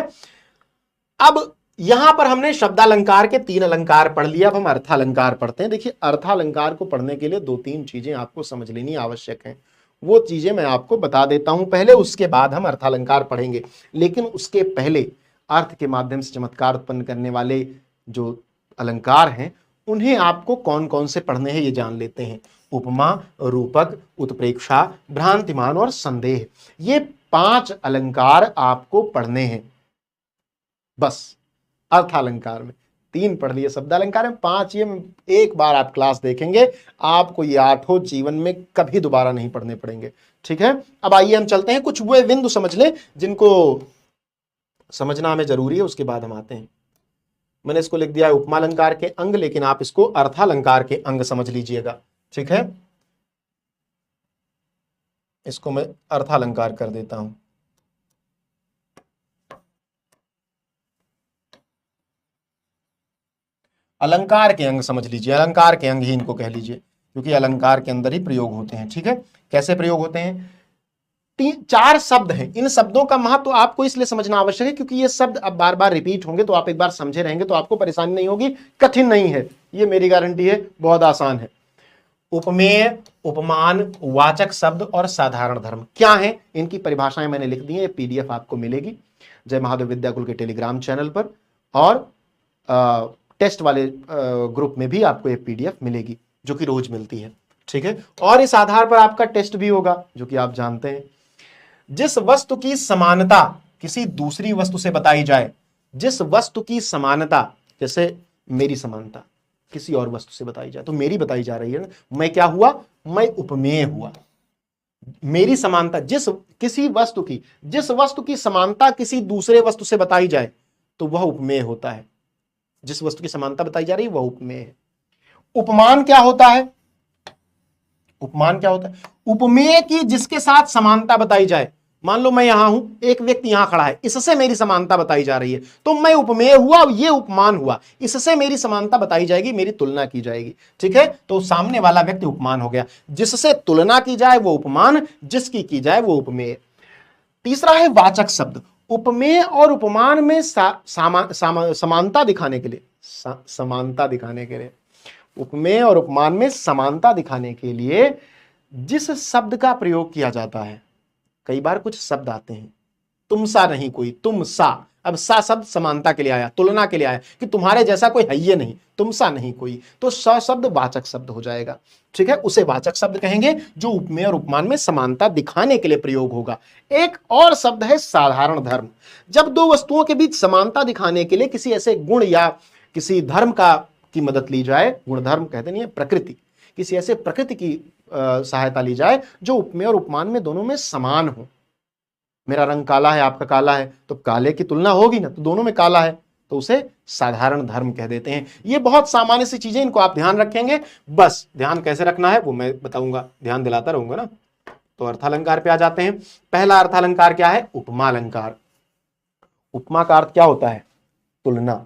अब यहां पर हमने शब्दालंकार के तीन अलंकार पढ़ लिया, अब हम अर्थालंकार पढ़ते हैं। देखिए, अर्थालंकार को पढ़ने के लिए दो तीन चीजें आपको समझ लेनी आवश्यक है, वो चीजें मैं आपको बता देता हूं पहले, उसके बाद हम अर्थालंकार पढ़ेंगे। लेकिन उसके पहले अर्थ के माध्यम से चमत्कार उत्पन्न करने वाले जो अलंकार हैं, उन्हें आपको कौन कौन से पढ़ने हैं ये जान लेते हैं। उपमा, रूपक, उत्प्रेक्षा, भ्रांतिमान और संदेह, ये 5 अलंकार आपको पढ़ने हैं। बस अर्थालंकार में 3 पढ़ लिए, शब्द अलंकार में 5, ये एक बार आप क्लास देखेंगे आपको ये 8 जीवन में कभी दोबारा नहीं पढ़ने पड़ेंगे। ठीक है, अब आइए हम चलते हैं, कुछ वे बिंदु समझ लें जिनको समझना हमें जरूरी है, उसके बाद हम आते हैं। मैंने इसको लिख दिया है उपमालंकार के अंग, लेकिन आप इसको अर्थालंकार के अंग समझ लीजिएगा। ठीक है, इसको मैं अर्थालंकार कर देता हूं। अलंकार के अंग समझ लीजिए, अलंकार के अंग ही इनको कह लीजिए, क्योंकि अलंकार के अंदर ही प्रयोग होते हैं। ठीक है, कैसे प्रयोग होते हैं? 4 शब्द हैं, इन शब्दों का महत्व तो आपको इसलिए समझना आवश्यक है क्योंकि ये शब्द अब बार बार रिपीट होंगे, तो आप एक बार समझे रहेंगे तो आपको परेशानी नहीं होगी, कठिन नहीं है, ये मेरी गारंटी है, बहुत आसान है। उपमेय, उपमान, वाचक शब्द और साधारण धर्म क्या है, इनकी परिभाषाएं मैंने लिख दी है, PDF आपको मिलेगी जय महादेव विद्याकुल के टेलीग्राम चैनल पर, और टेस्ट वाले ग्रुप में भी आपको ये PDF मिलेगी जो कि रोज मिलती है। ठीक है, और इस आधार पर आपका टेस्ट भी होगा जो कि आप जानते हैं। जिस वस्तु की समानता किसी दूसरी वस्तु से बताई जाए, जिस वस्तु की समानता, जैसे मेरी समानता किसी और वस्तु से बताई जाए, तो मेरी बताई जा रही है ना, मैं क्या हुआ, मैं उपमेय हुआ। मेरी समानता, जिस वस्तु की समानता किसी दूसरे वस्तु से बताई जाए तो वह उपमेय होता है। जिस वस्तु की समानता बताई जा रही है वह उपमेय है। उपमान क्या होता है? उपमान क्या होता है? उपमेय की जिसके साथ समानता बताई जाए, मान लो मैं यहां हूं, एक व्यक्ति यहां खड़ा है, इससे मेरी समानता बताई जा रही है, तो मैं उपमेय हुआ, ये उपमान हुआ, इससे मेरी समानता बताई जाएगी, मेरी तुलना की जाएगी। ठीक है, तो सामने वाला व्यक्ति उपमान हो गया, जिससे तुलना की जाए वो उपमान, जिसकी की जाए वो उपमेय। तीसरा है वाचक शब्द। उपमेय और उपमान में समानता दिखाने के लिए, समानता दिखाने के लिए, उपमेय और उपमान में समानता दिखाने के लिए जिस शब्द का प्रयोग किया जाता है, कई बार कुछ शब्द आते हैं, तुम सा नहीं कोई, तुम सा, अब सा शब्द समानता के लिए आया, तुलना के लिए आया कि तुम्हारे जैसा कोई है ही नहीं, तुम सा नहीं कोई, तो सा शब्द वाचक शब्द हो जाएगा। ठीक है, उसे वाचक शब्द कहेंगे जो उपमेय और उपमान में समानता दिखाने के लिए प्रयोग होगा। एक और शब्द है साधारण धर्म। जब दो वस्तुओं के बीच समानता दिखाने के लिए किसी ऐसे गुण या किसी धर्म की मदद ली जाए, गुण धर्म कहते नहीं है, प्रकृति, किसी ऐसे प्रकृति की सहायता ली जाए जो उपमेय और उपमान में दोनों में समान हो। मेरा रंग काला है, आपका काला है, तो काले की तुलना होगी ना, तो दोनों में काला है, तो उसे साधारण धर्म कह देते हैं। ये बहुत सामान्य सी चीजें, इनको आप ध्यान रखेंगे, बस ध्यान कैसे रखना है वो मैं बताऊंगा, ध्यान दिलाता रहूंगा ना। तो अर्थालंकार पे आ जाते हैं। पहला अर्थालंकार क्या है? उपमा अलंकार। उपमा का अर्थ क्या होता है? तुलना,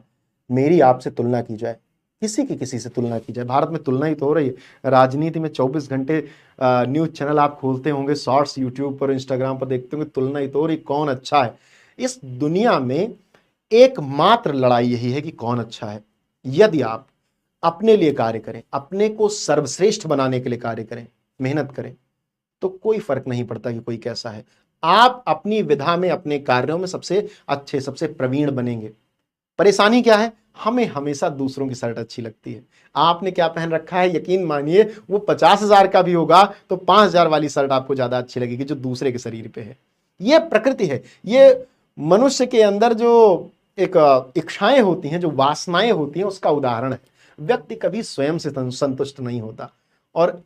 मेरी आपसे तुलना की जाए, किसी की किसी से तुलना की जाए। भारत में तुलना ही तो हो रही है, राजनीति में 24 घंटे न्यूज चैनल आप खोलते होंगे, शॉर्ट्स यूट्यूब पर, इंस्टाग्राम पर देखते होंगे, तुलना ही तो हो रही, कौन अच्छा है। इस दुनिया में एकमात्र लड़ाई यही है कि कौन अच्छा है। यदि आप अपने लिए कार्य करें, अपने को सर्वश्रेष्ठ बनाने के लिए कार्य करें, मेहनत करें, तो कोई फर्क नहीं पड़ता कि कोई कैसा है। आप अपनी विधा में, अपने कार्यों में सबसे अच्छे, सबसे प्रवीण बनेंगे। परेशानी क्या है? हमें हमेशा दूसरों की शर्ट अच्छी लगती है। आपने क्या पहन रखा है, यकीन मानिए वो 50,000 का भी होगा तो 5,000 वाली शर्ट आपको ज्यादा अच्छी लगेगी जो दूसरे के शरीर पे है। ये प्रकृति है, ये मनुष्य के अंदर जो एक इच्छाएं होती हैं, जो वासनाएं होती हैं, उसका उदाहरण है। व्यक्ति कभी स्वयं से संतुष्ट नहीं होता, और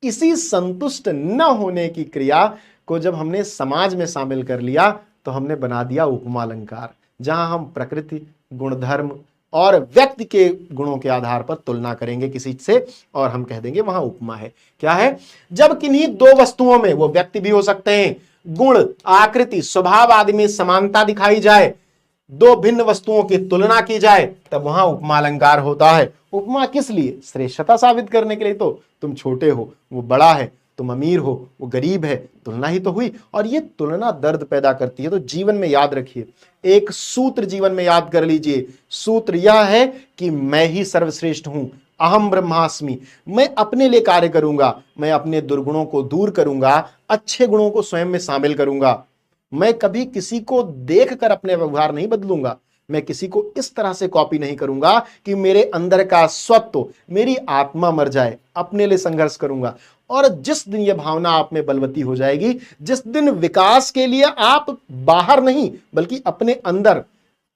इसी संतुष्ट न होने की क्रिया को जब हमने समाज में शामिल कर लिया तो हमने बना दिया उपमा अलंकार, जहां हम प्रकृति, गुणधर्म और व्यक्ति के गुणों के आधार पर तुलना करेंगे किसी से, और हम कह देंगे वहां उपमा है। क्या है? जब किन्हीं दो वस्तुओं में, वो व्यक्ति भी हो सकते हैं, गुण, आकृति, स्वभाव आदि में समानता दिखाई जाए, दो भिन्न वस्तुओं की तुलना की जाए, तब वहां उपमा अलंकार होता है। उपमा किस लिए? श्रेष्ठता साबित करने के लिए। तो तुम छोटे हो, वो बड़ा है, तुम अमीर हो, वो गरीब है, तुलना ही तो हुई। और ये तुलना दर्द पैदा करती है। तो जीवन में याद रखिए, एक सूत्र जीवन में याद कर लीजिए, सूत्र यह है कि मैं ही सर्वश्रेष्ठ हूं, अहम ब्रह्मास्मि। मैं अपने लिए कार्य करूंगा, मैं अपने दुर्गुणों को दूर करूंगा, अच्छे गुणों को स्वयं में शामिल करूंगा। मैं कभी किसी को देखकर अपने व्यवहार नहीं बदलूंगा, मैं किसी को इस तरह से कॉपी नहीं करूंगा कि मेरे अंदर का स्वत्व, मेरी आत्मा मर जाए। अपने लिए संघर्ष करूंगा। और जिस दिन यह भावना आप में बलवती हो जाएगी, जिस दिन विकास के लिए आप बाहर नहीं बल्कि अपने अंदर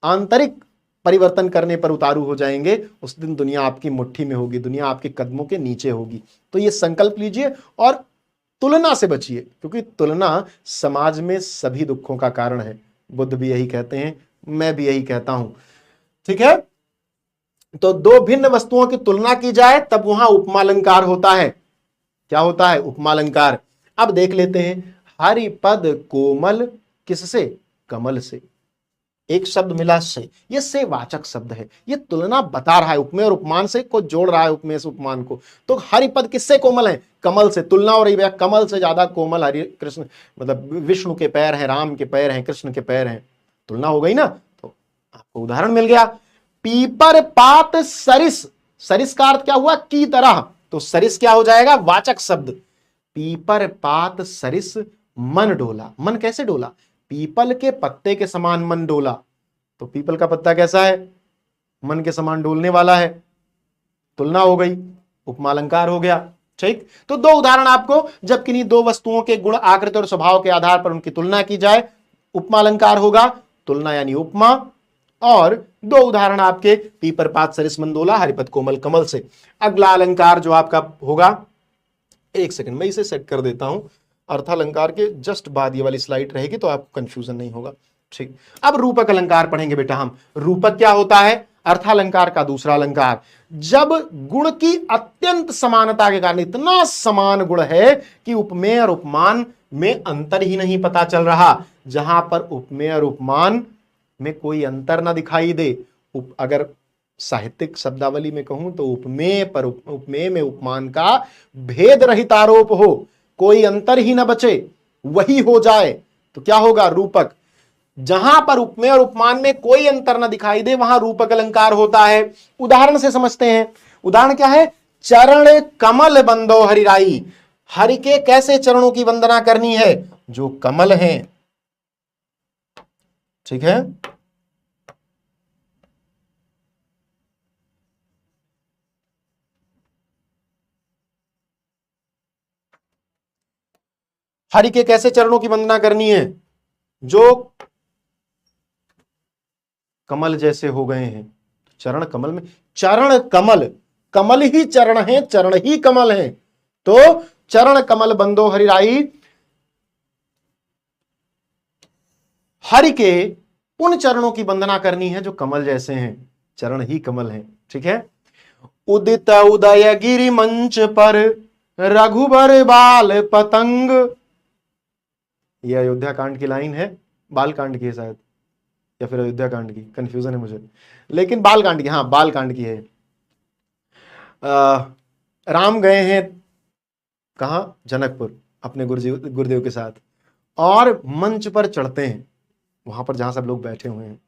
आंतरिक परिवर्तन करने पर उतारू हो जाएंगे, उस दिन दुनिया आपकी मुट्ठी में होगी, दुनिया आपके कदमों के नीचे होगी। तो ये संकल्प लीजिए और तुलना से बचिए, क्योंकि तुलना समाज में सभी दुखों का कारण है। बुद्ध भी यही कहते हैं, मैं भी यही कहता हूं। ठीक है, तो दो भिन्न वस्तुओं की तुलना की जाए तब वहां उपमालंकार होता है। क्या होता है? उपमालंकार। अब देख लेते हैं, हरिपद कोमल किससे? कमल से। एक शब्द मिला से, ये से वाचक शब्द है, ये तुलना बता रहा है, उपमेय और उपमान से को जोड़ रहा है, उपमेय से उपमान को। तो हरिपद किससे कोमल है? कमल से। तुलना हो रही है, कमल से ज्यादा कोमल हरि कृष्ण, मतलब विष्णु के पैर हैं, राम के पैर हैं, कृष्ण के पैर हैं, तुलना हो गई ना। तो आपको उदाहरण मिल गया। पीपर पात सरिस, सरिस का अर्थ क्या हुआ? की तरह, तो सरिस क्या हो जाएगा? वाचक शब्द। पीपर पात सरिस मन डोला। मन कैसे डोला? पीपल के पत्ते के समान मन डोला। तो पीपल का पत्ता कैसा है? मन के समान डोलने वाला है। तुलना हो गई, उपमालंकार हो गया। ठीक, तो दो उदाहरण आपको, जब किन्हीं दो वस्तुओं के गुण, आकृति और स्वभाव के आधार पर उनकी तुलना की जाए, उपमालंकार होगा। तुलना यानी उपमा। और दो उदाहरण आपके, पीपर पात सरिस मन डोला, हरिपद कोमल कमल से। अगला अलंकार जो आपका होगा, एक सेकंड मैं इसे सेट कर देता हूं, अर्थालंकार के जस्ट बाद ये वाली स्लाइड रहेगी तो आपको कंफ्यूजन नहीं होगा। ठीक, अब रूपक अलंकार पढ़ेंगे बेटा हम। रूपक क्या होता है? अर्थालंकार का दूसरा अलंकार। जब गुण की अत्यंत समानता के कारण, इतना समान गुण है कि उपमेय और उपमान में अंतर ही नहीं पता चल रहा, जहां पर उपमेय और उपमान में कोई अंतर ना दिखाई दे। अगर साहित्यिक शब्दावली में कहूं तो उपमेय में उपमान का भेद रहित आरोप हो, कोई अंतर ही ना बचे, वही हो जाए, तो क्या होगा? रूपक। जहां पर उपमेय और उपमान में कोई अंतर ना दिखाई दे, वहां रूपक अलंकार होता है। उदाहरण से समझते हैं। उदाहरण क्या है? चरण कमल बंदो हरिराई। हरि के कैसे चरणों की वंदना करनी है? जो कमल हैं। ठीक है, हरि के कैसे चरणों की वंदना करनी है? जो कमल जैसे हो गए हैं। चरण कमल में, चरण कमल, कमल ही चरण है, चरण ही कमल है। तो चरण कमल बंदो हरिराई, हरि के उन चरणों की वंदना करनी है जो कमल जैसे हैं, चरण ही कमल हैं। ठीक है, उदित उदय गिरि मंच पर रघुबर बाल पतंग। यह अयोध्या कांड की लाइन है, बाल कांड की है शायद, या फिर अयोध्या कांड की, कंफ्यूजन है मुझे, लेकिन बाल कांड की, हाँ बाल कांड की है। राम गए हैं कहां? जनकपुर, अपने गुरुदेव के साथ, और मंच पर चढ़ते हैं, वहां पर जहां सब लोग बैठे हुए हैं।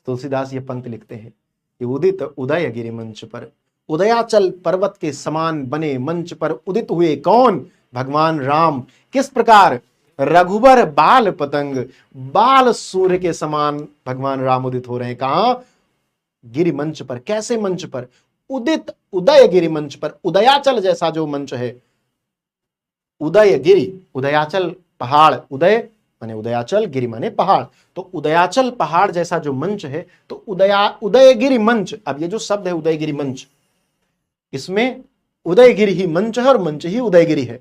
तुलसीदास ये पंक्ति लिखते हैं कि उदित उदय गिरि मंच पर, उदयाचल पर्वत के समान बने मंच पर उदित हुए कौन? भगवान राम। किस प्रकार? रघुबर बाल पतंग, बाल सूर्य के समान भगवान राम उदित हो रहे हैं। कहां? गिरि मंच पर। कैसे मंच पर? उदित उदय गिरि मंच पर, उदयाचल जैसा जो मंच है, उदय गिरि, उदयाचल पहाड़, उदय माने उदयाचल, गिरि माने पहाड़, तो उदयाचल पहाड़ जैसा जो मंच है, तो उदयगिरि मंच। अब ये जो शब्द है उदयगिरि मंच, इसमें उदयगिरि ही मंच है और मंच ही उदयगिरि है।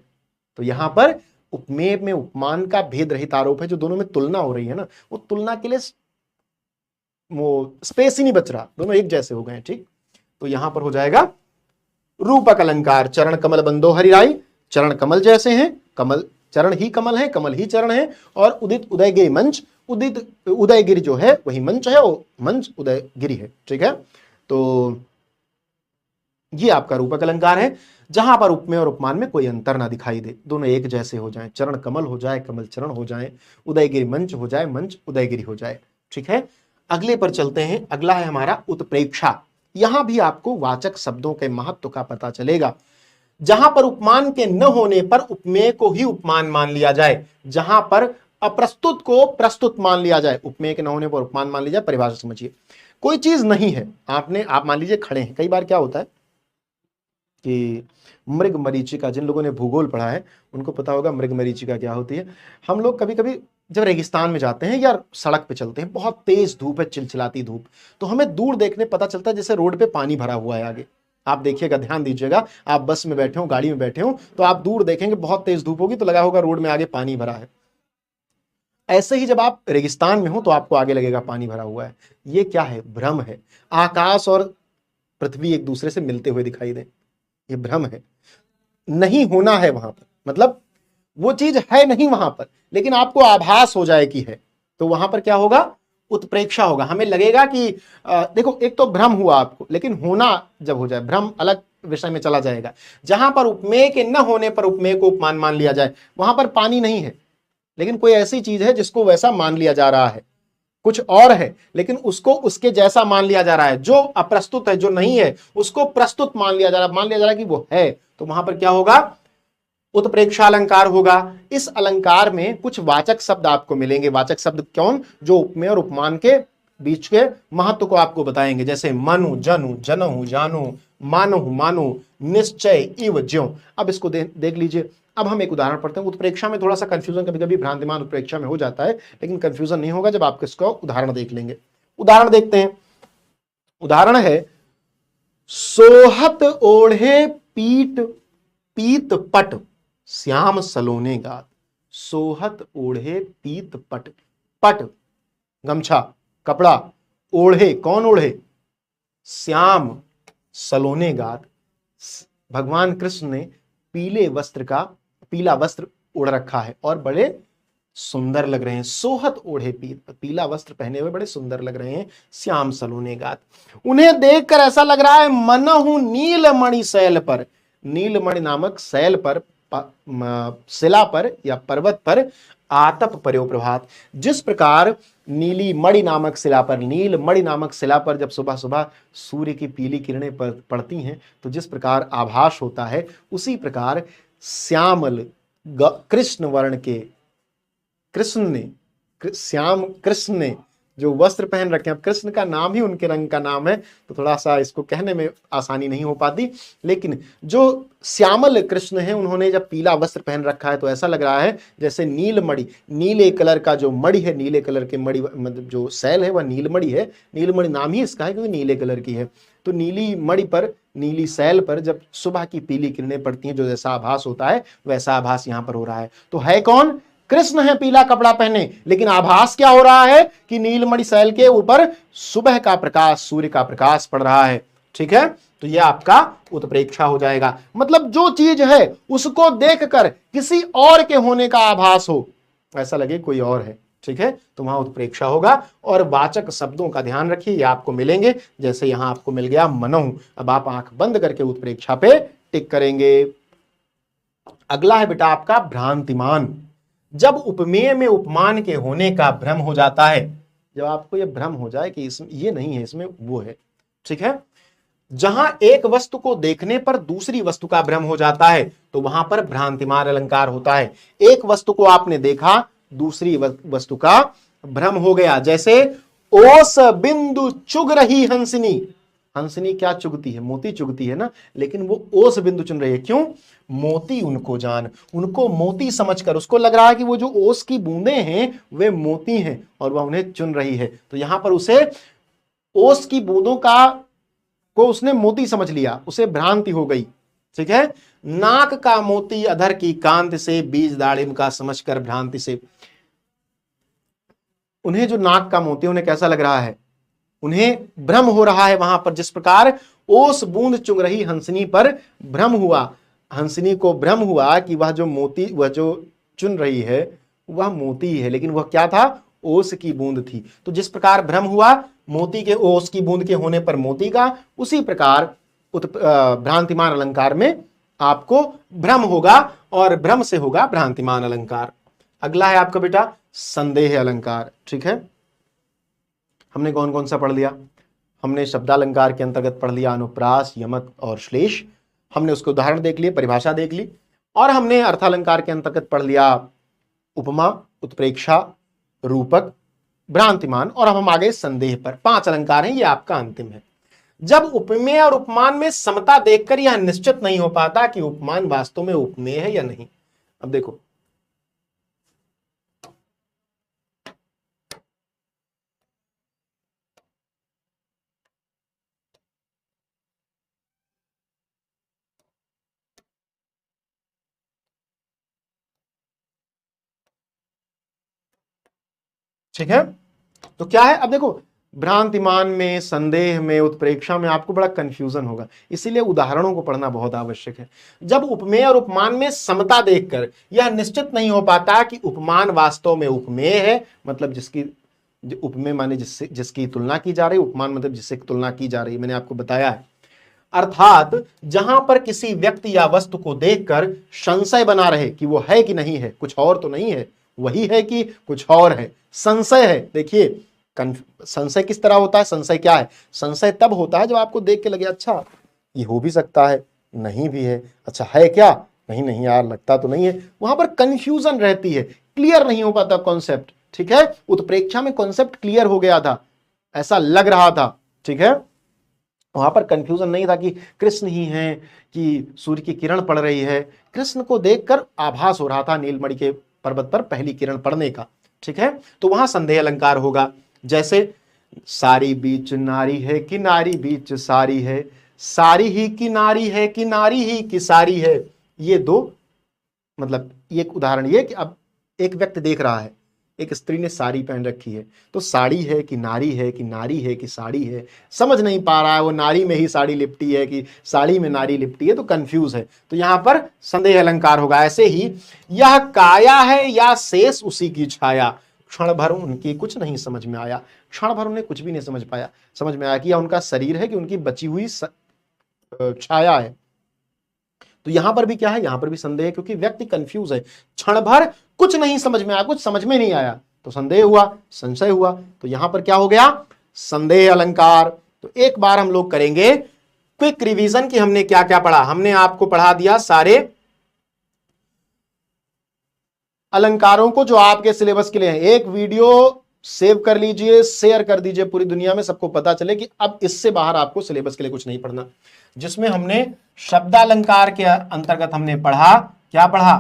तो यहां पर उपमेय में उपमान का भेद रहित आरोप है। जो दोनों में तुलना हो रही है ना, वो तुलना के लिए वो स्पेस ही नहीं बच रहा, दोनों एक जैसे हो गए। ठीक, तो यहां पर हो जाएगा रूपक अलंकार। चरण कमल बंदो हरिराई, चरण कमल जैसे हैं, कमल चरण ही कमल है, कमल ही चरण है। और उदित उदयगिरि मंच, उदित उदयगिरि जो है वही मंच है, वो मंच उदयगिरि है। ठीक है, तो ये आपका रूपक अलंकार है, जहां पर उपमेय और उपमान में कोई अंतर ना दिखाई दे, दोनों एक जैसे हो जाएं, चरण कमल हो जाए, कमल चरण हो जाए, उदयगिरि मंच हो जाए, मंच उदयगिरि हो जाए। ठीक है, अगले पर चलते हैं। अगला है हमारा उत्प्रेक्षा। यहां भी आपको वाचक शब्दों के महत्व का पता चलेगा। जहां पर उपमान के न होने पर उपमेय को ही उपमान मान लिया जाए, जहां पर अप्रस्तुत को प्रस्तुत मान लिया जाए, उपमेय के न होने पर उपमान मान लिया जाए। परिभाषा समझिए, कोई चीज नहीं है, आप मान लीजिए खड़े हैं, कई बार क्या होता है कि मृग मरीचिका, जिन लोगों ने भूगोल पढ़ा है उनको पता होगा मृग मरीचिका क्या होती है। हम लोग कभी कभी जब रेगिस्तान में जाते हैं या सड़क पे चलते हैं, बहुत तेज धूप है, चिलचिलाती धूप, तो हमें दूर देखने पता चलता है जैसे रोड पे पानी भरा हुआ है आगे। आप देखिएगा, ध्यान दीजिएगा, आप बस में बैठे हो, गाड़ी में बैठे हो, तो आप दूर देखेंगे बहुत तेज धूप होगी तो लगा होगा रोड में आगे पानी भरा है। ऐसे ही जब आप रेगिस्तान में हो तो आपको आगे लगेगा पानी भरा हुआ है। ये क्या है? भ्रम है। आकाश और पृथ्वी एक दूसरे से मिलते हुए दिखाई दे, ये भ्रम है। नहीं होना है वहां पर, मतलब वो चीज है नहीं वहां पर, लेकिन आपको आभास हो जाए कि है, तो वहां पर क्या होगा? उत्प्रेक्षा होगा। हमें लगेगा कि देखो, एक तो भ्रम हुआ आपको, लेकिन होना जब हो जाए, भ्रम अलग विषय में चला जाएगा। जहां पर उपमेय के न होने पर उपमेय को उपमान मान लिया जाए, वहां पर पानी नहीं है, लेकिन कोई ऐसी चीज है जिसको वैसा मान लिया जा रहा है। कुछ और है लेकिन उसको उसके जैसा मान लिया जा रहा है। जो अप्रस्तुत है, जो नहीं है, उसको प्रस्तुत मान लिया जा रहा है, मान लिया जा रहा है कि वो है। तो वहां पर क्या होगा? उत्प्रेक्षा अलंकार होगा। इस अलंकार में कुछ वाचक शब्द आपको मिलेंगे। वाचक शब्द कौन? जो उपमेय और उपमान के बीच के महत्व को आपको बताएंगे, जैसे मनु, जनु, जनहु, जानु, मानहु, मानु, निश्चय, इव, ज्यों। अब इसको देख लीजिए। अब हम एक उदाहरण पढ़ते हैं। उत्प्रेक्षा में थोड़ा सा कंफ्यूजन कभी कभी भ्रांतिमान उत्प्रेक्षा में हो जाता है, लेकिन कंफ्यूजन नहीं होगा जब आप इसका उदाहरण देख लेंगे। उदाहरण देखते हैं। उदाहरण है, सोहत ओढ़े पीत पट, श्याम सलोने गात। सोहत ओढ़े पीत पट, पट गमछा, कपड़ा, ओढ़े, कौन ओढ़े? श्याम सलोने गात। भगवान कृष्ण ने पीला वस्त्र ओढ़ रखा है और बड़े सुंदर लग रहे हैं। सोहत ओढ़े पीला वस्त्र पहने हुए बड़े सुंदर लग रहे हैं। श्याम सलोने गात। उन्हें देखकर ऐसा लग रहा है मनहु नीलमणि शैल पर। नीलमणि नामक शैल पर, शिला पर या पर्वत पर आतप पर्यो प्रभात। जिस प्रकार नीली मणि नामक शिला पर, नीलमणि नामक शिला पर जब सुबह सुबह सूर्य की पीली किरणें पड़ती हैं तो जिस प्रकार आभास होता है, उसी प्रकार श्यामल कृष्ण वर्ण के श्याम कृष्ण ने जो वस्त्र पहन रखे हैं, अब कृष्ण का नाम ही उनके रंग का नाम है तो थोड़ा सा इसको कहने में आसानी नहीं हो पाती, लेकिन जो श्यामल कृष्ण है उन्होंने जब पीला वस्त्र पहन रखा है तो ऐसा लग रहा है जैसे नीलमणि, नीले कलर का जो मणि है, नीले कलर के मणि, मतलब जो शैल है वह नीलमणि है। नीलमणि नाम ही इसका है क्योंकि नीले कलर की है। तो नीली मणि पर, नीली शैल पर जब सुबह की पीली किरणें पड़ती हैं, जो जैसा आभास होता है वैसा आभास यहां पर हो रहा है। तो है कौन? कृष्ण है पीला कपड़ा पहने, लेकिन आभास क्या हो रहा है कि नीलमणि शैल के ऊपर सुबह का प्रकाश, सूर्य का प्रकाश पड़ रहा है। ठीक है, तो यह आपका उत्प्रेक्षा हो जाएगा। मतलब जो चीज है उसको देखकर किसी और के होने का आभास हो, ऐसा लगे कोई और है। ठीक है, तो वहां उत्प्रेक्षा होगा। और वाचक शब्दों का ध्यान रखिए, ये आपको मिलेंगे। जैसे यहां आपको मिल गया मनहु। अब आप आंख बंद करके उत्प्रेक्षा पे टिक करेंगे। अगला है बेटा आपका भ्रांतिमान। जब उपमेय में उपमान के होने का भ्रम हो जाता है, जब आपको यह भ्रम हो जाए कि इसमें ये नहीं है, इसमें वो है। ठीक है, जहां एक वस्तु को देखने पर दूसरी वस्तु का भ्रम हो जाता है तो वहां पर भ्रांतिमान अलंकार होता है। एक वस्तु को आपने देखा, दूसरी वस्तु का भ्रम हो गया। जैसे ओस बिंदु चुग रही हंसिनी। हंसिनी क्या चुगती है? मोती चुगती है ना, लेकिन वो ओस बिंदु चुन रही है। क्यों? मोती उनको जान, उनको मोती समझकर उसको लग रहा है कि वो जो ओस की बूंदें हैं वे मोती हैं और वह उन्हें चुन रही है। तो यहां पर उसे ओस की बूंदों को उसने मोती समझ लिया, उसे भ्रांति हो गई। ठीक है, नाक का मोती अधर की कांति से, बीज दाड़िम का समझकर भ्रांति से। उन्हें जो नाक का मोती, उन्हें कैसा लग रहा है? उन्हें भ्रम हो रहा है वहां पर। जिस प्रकार ओस बूंद चुग रही हंसनी पर भ्रम हुआ, हंसनी को भ्रम हुआ कि वह जो मोती, वह जो चुन रही है वह मोती है, लेकिन वह क्या था? ओस की बूंद थी। तो जिस प्रकार भ्रम हुआ मोती के, ओस की बूंद के होने पर मोती का, उसी प्रकार भ्रांतिमान अलंकार में आपको भ्रम होगा और भ्रम से होगा भ्रांतिमान अलंकार। अगला है आपका बेटा संदेह अलंकार। ठीक है, हमने कौन कौन सा पढ़ लिया? हमने शब्दालंकार के अंतर्गत पढ़ लिया अनुप्रास, यमक और श्लेष। हमने उसके उदाहरण देख लिए, परिभाषा देख ली, और हमने अर्थालंकार के अंतर्गत पढ़ लिया उपमा, उत्प्रेक्षा, रूपक, भ्रांतिमान, और अब हम आगे संदेह पर। 5 अलंकार हैं, ये आपका अंतिम है। जब उपमेय और उपमान में समता देखकर यह निश्चित नहीं हो पाता कि उपमान वास्तव में उपमेय है या नहीं। अब देखो, ठीक है, तो क्या है, अब देखो, भ्रांतिमान में, संदेह में, उत्प्रेक्षा में आपको बड़ा कंफ्यूजन होगा, इसीलिए उदाहरणों को पढ़ना बहुत आवश्यक है। जब उपमेय और उपमान में समता देखकर यह निश्चित नहीं हो पाता कि उपमान वास्तव में उपमेय है, मतलब जिसकी, उपमेय माने जिसकी तुलना की जा रही, उपमान मतलब जिससे तुलना की जा रही, मैंने आपको बताया है। अर्थात जहां पर किसी व्यक्ति या वस्तु को देखकर संशय बना रहे कि वो है कि नहीं है, कुछ और तो नहीं है, वही है कि कुछ और है, संशय है। देखिए संशय किस तरह होता है, संशय क्या है, संशय तब होता है जब आपको देख के लगे अच्छा ये हो भी सकता है, नहीं भी है, अच्छा है क्या, नहीं नहीं यार लगता तो नहीं है, वहां पर कंफ्यूजन रहती है, क्लियर नहीं हो पाता कॉन्सेप्ट। ठीक है, उत्प्रेक्षा में कॉन्सेप्ट क्लियर हो गया था, ऐसा लग रहा था। ठीक है, वहां पर कंफ्यूजन नहीं था कि कृष्ण ही हैं कि सूर्य की किरण पड़ रही है, कृष्ण को देखकर आभास हो रहा था नीलमणि के पर्वत पर पहली किरण पड़ने का। ठीक है, तो वहां संदेह अलंकार होगा। जैसे सारी बीच नारी है कि नारी बीच सारी है, सारी ही की नारी है कि नारी ही की सारी है। ये दो, मतलब एक उदाहरण ये कि अब एक व्यक्ति देख रहा है, एक स्त्री ने साड़ी पहन रखी है, तो साड़ी है कि नारी है कि नारी है कि साड़ी है, समझ नहीं पा रहा है, वो नारी में ही साड़ी लिपटी है कि साड़ी में नारी लिपटी है, तो कंफ्यूज है, तो यहां पर संदेह अलंकार होगा। ऐसे ही यह काया है या शेष उसी की छाया, क्षण भर उनकी कुछ नहीं समझ में आया, क्षण भर उन्हें कुछ भी नहीं समझ में आया कि यह उनका शरीर है कि उनकी बची हुई छाया है। तो यहां पर भी क्या है, यहां पर भी संदेह है, क्योंकि व्यक्ति कंफ्यूज है, क्षण भर कुछ नहीं समझ में आया, कुछ समझ में नहीं आया, तो संदेह हुआ, संशय हुआ, तो यहां पर क्या हो गया, संदेह अलंकार। तो एक बार हम लोग करेंगे क्विक रिवीजन कि हमने क्या क्या पढ़ा। हमने आपको पढ़ा दिया सारे अलंकारों को जो आपके सिलेबस के लिए हैं। एक वीडियो सेव कर लीजिए, शेयर कर दीजिए पूरी दुनिया में, सबको पता चले कि अब इससे बाहर आपको सिलेबस के लिए कुछ नहीं पढ़ना। जिसमें हमने शब्दालंकार के अंतर्गत हमने पढ़ा, क्या पढ़ा,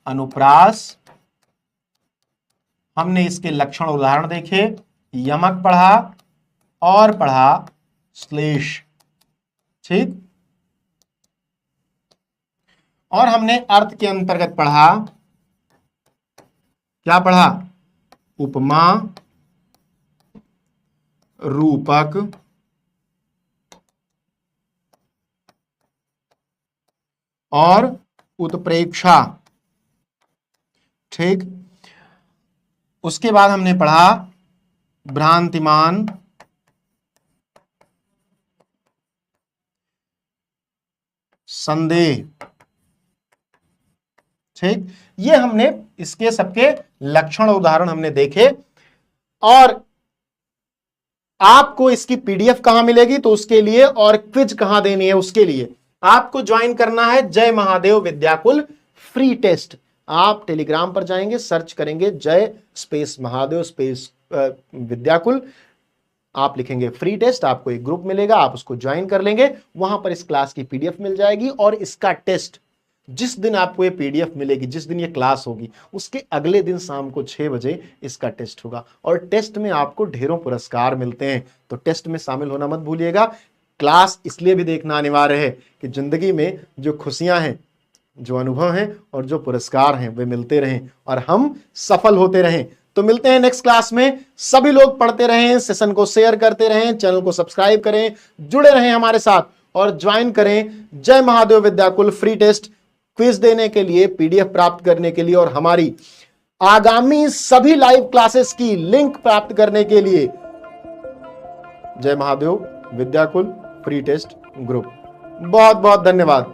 अनुप्रास, हमने इसके लक्षण उदाहरण देखे, यमक पढ़ा और पढ़ा श्लेष। ठीक, और हमने अर्थ के अंतर्गत पढ़ा, क्या पढ़ा, उपमा, रूपक और उत्प्रेक्षा। ठीक, उसके बाद हमने पढ़ा भ्रांतिमान, संदेह। ठीक, ये हमने इसके सबके लक्षण उदाहरण हमने देखे। और आपको इसकी पीडीएफ कहां मिलेगी, तो उसके लिए, और क्विज कहां देनी है उसके लिए आपको ज्वाइन करना है जय महादेव विद्याकुल फ्री टेस्ट। आप टेलीग्राम पर जाएंगे, सर्च करेंगे जय स्पेस महादेव स्पेस विद्याकुल, आप लिखेंगे फ्री टेस्ट, आपको एक ग्रुप मिलेगा, आप उसको ज्वाइन कर लेंगे, वहां पर इस क्लास की पीडीएफ मिल जाएगी। और इसका टेस्ट जिस दिन आपको ये पीडीएफ मिलेगी, जिस दिन ये क्लास होगी, उसके अगले दिन शाम को 6 बजे इसका टेस्ट होगा। और टेस्ट में आपको ढेरों पुरस्कार मिलते हैं, तो टेस्ट में शामिल होना मत भूलिएगा। क्लास इसलिए भी देखना अनिवार्य है कि जिंदगी में जो खुशियां हैं, जो अनुभव हैं और जो पुरस्कार हैं वे मिलते रहें और हम सफल होते रहें। तो मिलते हैं नेक्स्ट क्लास में। सभी लोग पढ़ते रहें, सेशन को शेयर करते रहें, चैनल को सब्सक्राइब करें, जुड़े रहें हमारे साथ और ज्वाइन करें जय Mahadev Vidyakul free test. Quiz देने के लिए, पीडीएफ प्राप्त करने के लिए और हमारी आगामी सभी लाइव क्लासेस की लिंक प्राप्त करने के लिए जय Mahadev Vidyakul free test group. बहुत बहुत धन्यवाद।